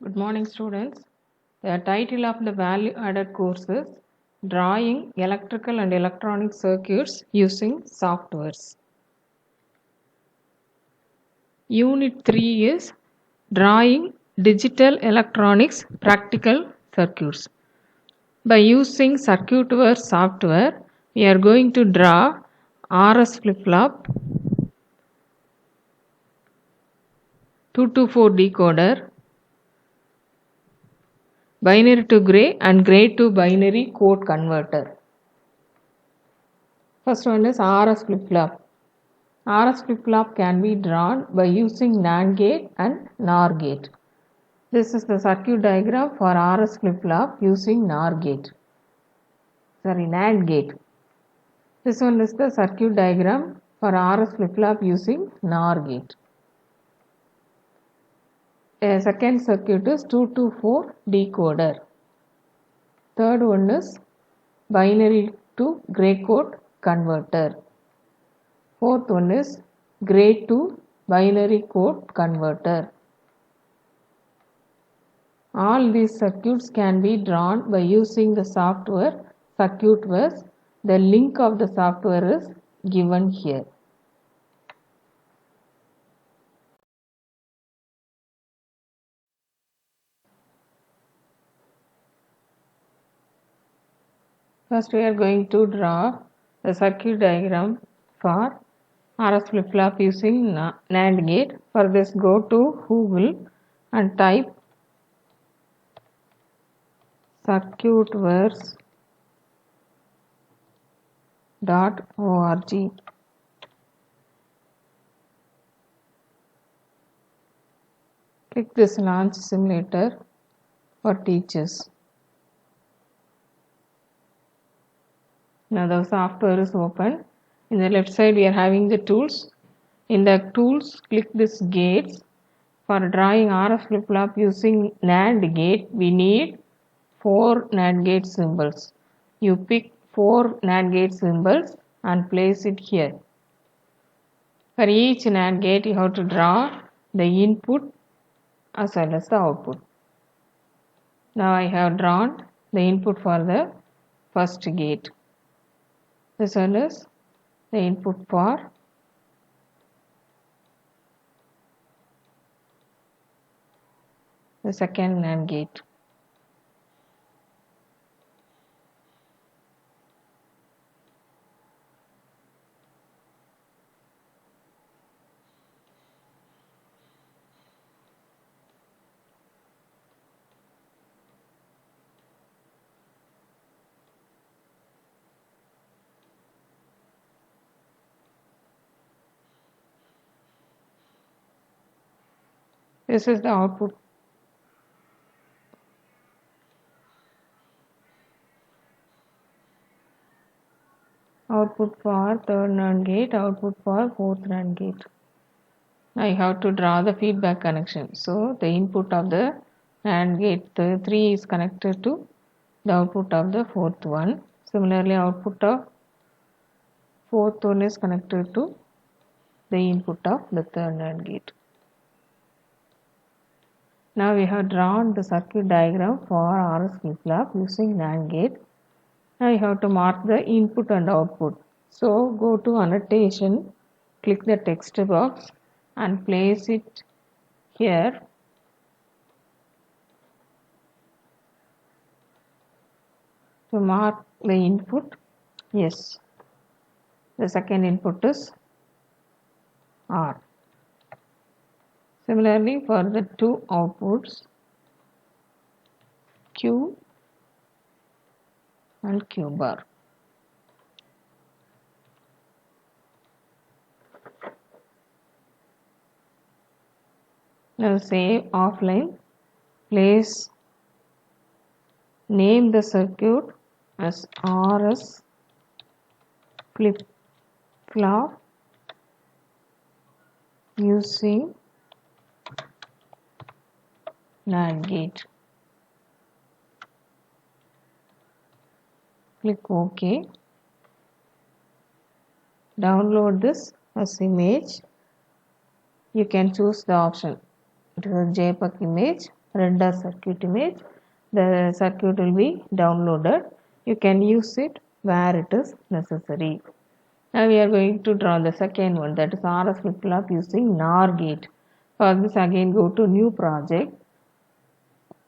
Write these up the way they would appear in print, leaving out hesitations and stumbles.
Good morning, students. The title of the value added course is Drawing Electrical and Electronic Circuits Using Softwares. Unit 3 is Drawing Digital Electronics Practical Circuits. By using circuitverse software, we are going to draw RS flip-flop, 224 decoder, binary to gray and gray to binary code converter. First one is RS flip-flop. RS flip-flop can be drawn by using NAND gate and NOR gate. This is the circuit diagram for RS flip-flop using NAND gate. This one is the circuit diagram for RS flip-flop using NOR gate. A second circuit is 224 decoder. Third one is binary to gray code converter. Fourth one is gray to binary code converter. All these circuits can be drawn by using the software circuitverse. The link of the software is given here. First we are going to draw the circuit diagram for RS flip-flop using NAND gate. For this, go to Google and type circuitverse.org. Click this launch simulator for teachers. Now the software is open. In the left side we are having the tools. In the tools, click this gates. For drawing RS flip-flop using NAND gate, we need 4 NAND gate symbols. You pick 4 NAND gate symbols and place it here. For each NAND gate, you have to draw the input as well as the output. Now I have drawn the input for the first gate. This one is the input for the second NAND gate. This is the output. Output for third NAND gate, output for fourth NAND gate. I have to draw the feedback connection. So the input of the NAND gate 3 is connected to the output of the fourth one. Similarly, output of fourth one is connected to the input of the third NAND gate. Now we have drawn the circuit diagram for RS flip-flop using NAND gate. Now you have to mark the input and output. So go to annotation, click the text box and place it here. To mark the input, yes, the second input is R. Similarly, for the two outputs, Q and Q bar. Now save offline, name the circuit as RS flip-flop using NAND gate. Click OK. Download this as image. You can choose the option. It is a JPEG image render circuit image, the circuit will be downloaded. You can use it where it is necessary. Now we are going to draw the second one, that is RS flip-flop using NOR gate. For this, again go to new project,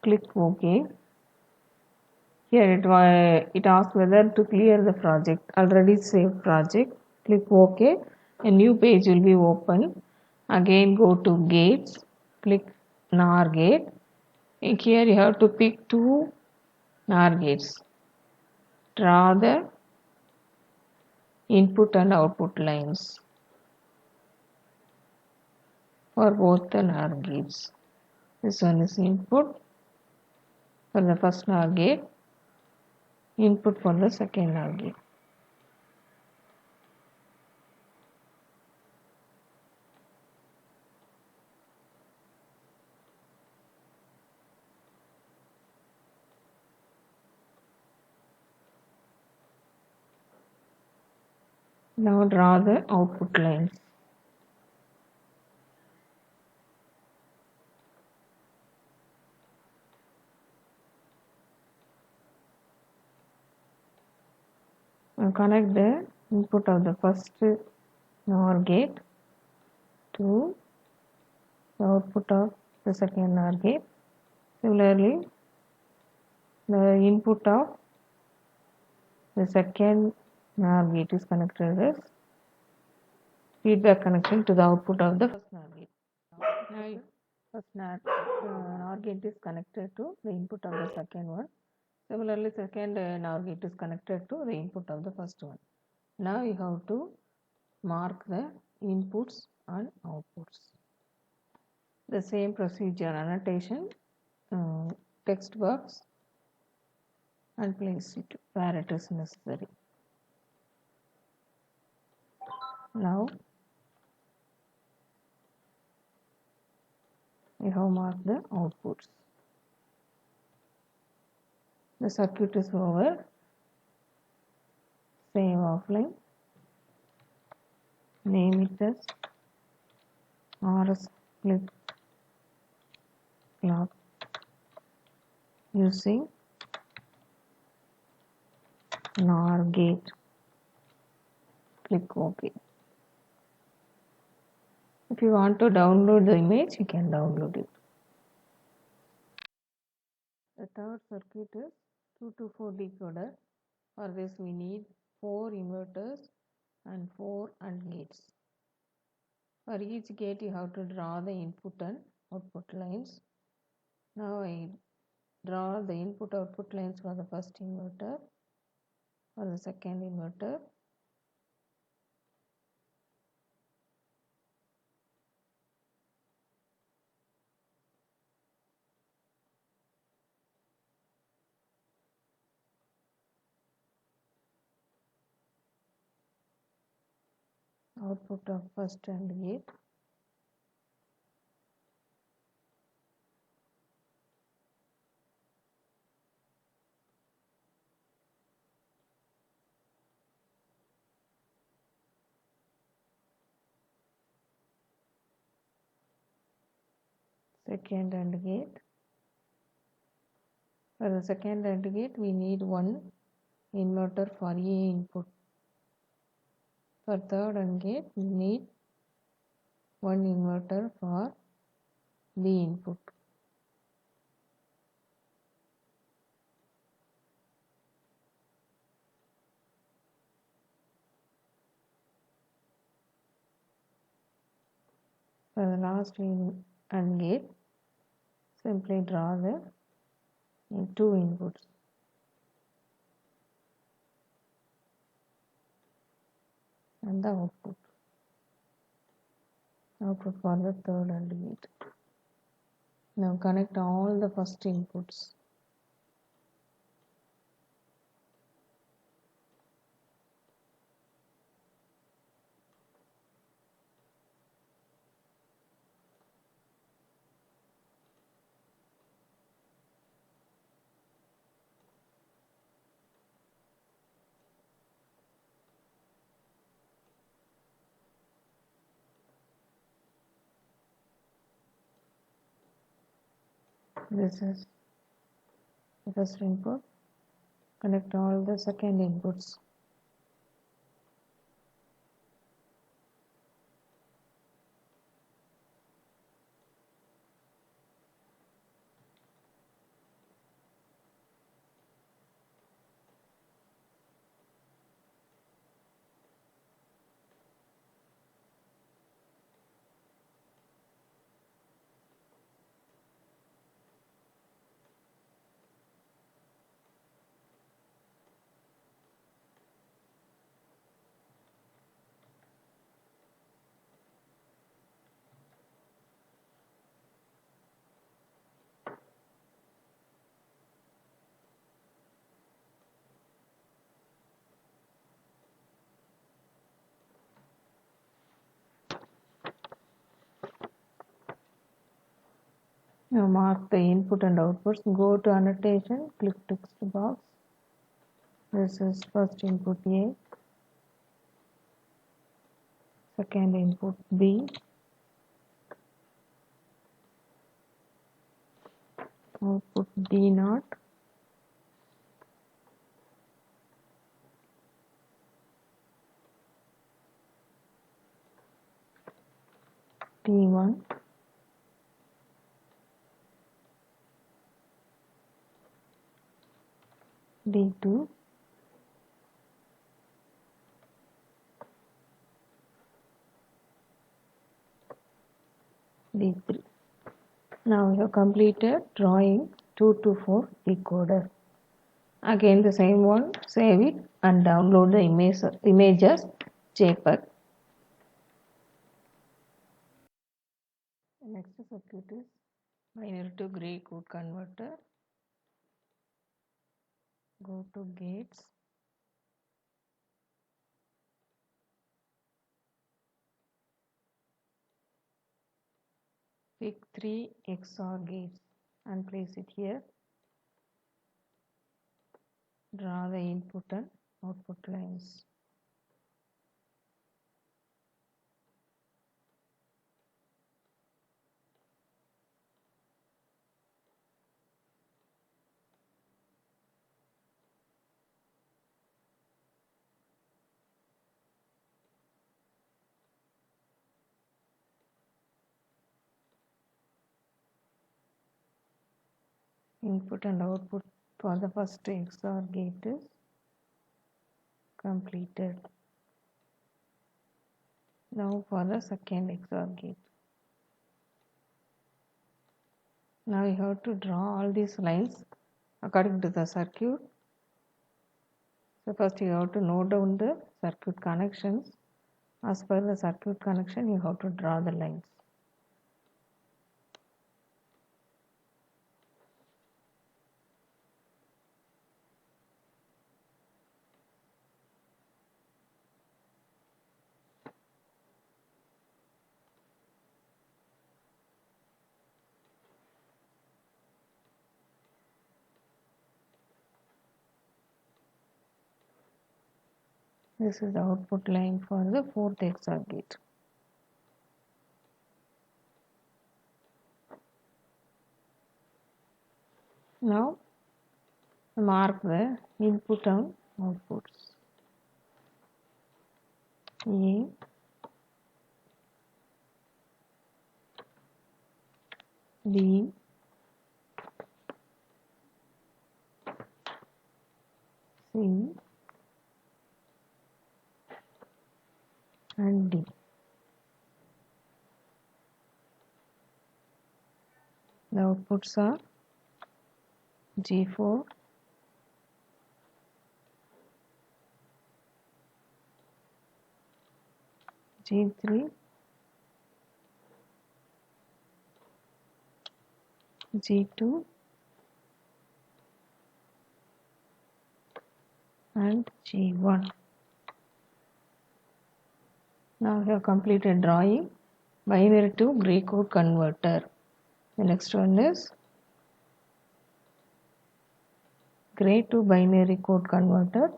click OK. Here it asks whether to clear the project. Already saved project. Click OK. A new page will be open. Again go to gates. Click NOR gate. And here you have to pick two NOR gates. Draw the input and output lines for both the NOR gates. This one is input for the first NOR gate, input for the second NOR gate. Now draw the output lines. Now connect the input of the first NOR gate to the output of the second NOR gate. Similarly, the input of the second NOR gate is connected as feedback connection to the output of the first NOR gate. Now, first NOR gate is connected to the input of the second one. Similarly, second NOR gate is connected to the input of the first one. Now you have to mark the inputs and outputs. The same procedure, annotation, text box, and place it where it is necessary. Now we have marked the outputs. The circuit is over. Save offline. Name it as RS flip-flop using NOR gate. Click OK. If you want to download the image, you can download it. The third circuit is 2 to 4 decoder. For this we need 4 inverters and 4 AND gates. For each gate you have to draw the input and output lines. Now I draw the input output lines for the first inverter, for the second inverter, output of first AND gate, second AND gate. For the second AND gate we need one inverter for A input. For third AND gate we need one inverter for B input. For the last AND gate, simply draw the two inputs. And the output for the third AND gate. Now connect all the first inputs. This is the first input. Connect all the second inputs. Now mark the input and outputs. Go to annotation, click text box. This is first input A, second input B, output D0, D1, D2, D3. Now we have completed drawing 2 to 4 decoder. Again the same one, save it and download the images JPEG. The next circuit is binary to gray code converter. Go to gates, pick 3 XOR gates and place it here. Draw the input and output lines. Input and output for the first XOR gate is completed. Now for the second XOR gate. Now you have to draw all these lines according to the circuit. So first you have to note down the circuit connections. As per the circuit connection, you have to draw the lines. This is the output line for the fourth XOR gate. Now mark the input and outputs. A, B, C and D. The outputs are G4, G3, G2 and G1. Now we have completed drawing binary to gray code converter. The next one is gray to binary code converter.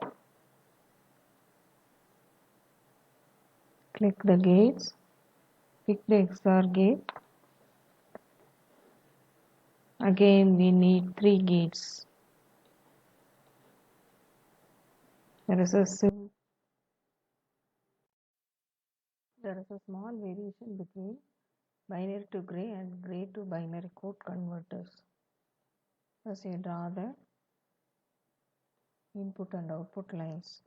Click the gates, pick the XOR gate, Again we need 3 gates. There is a small variation between binary to gray and gray to binary code converters. First you draw the input and output lines.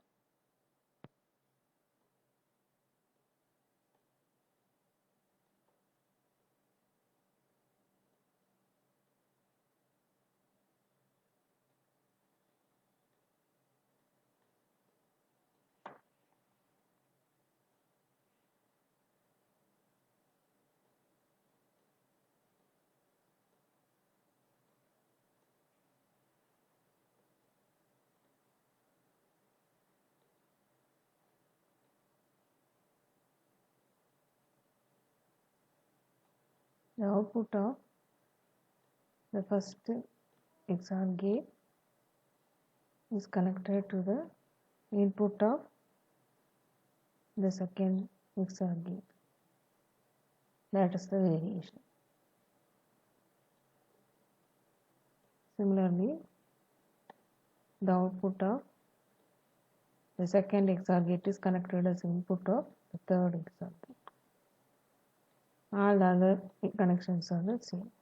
The output of the first XOR gate is connected to the input of the second XOR gate. That is the variation. Similarly, the output of the second XOR gate is connected as input of the third XOR gate. All the other connections are the same.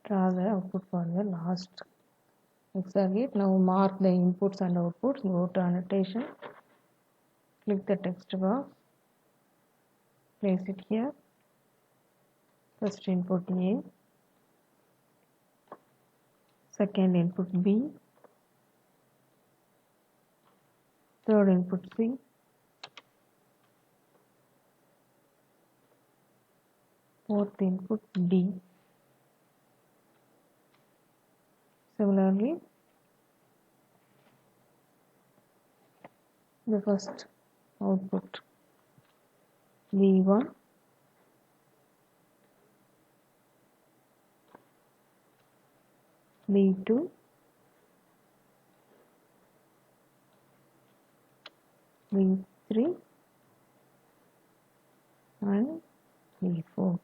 Draw the output for the last XOR gate. Now mark the inputs and outputs. Go to annotation. Click the text box. Place it here. First input A. Second input B. Third input C. Fourth input D. Similarly, the first output V1, V2, V3 and V4.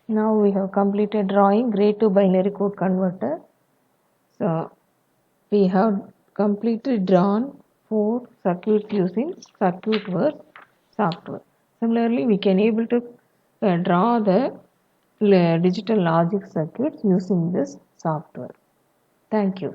Now we have completed drawing gray to binary code converter. So we have completely drawn 4 circuits using circuitverse software. Similarly, we can able to draw the digital logic circuits using this software. Thank you.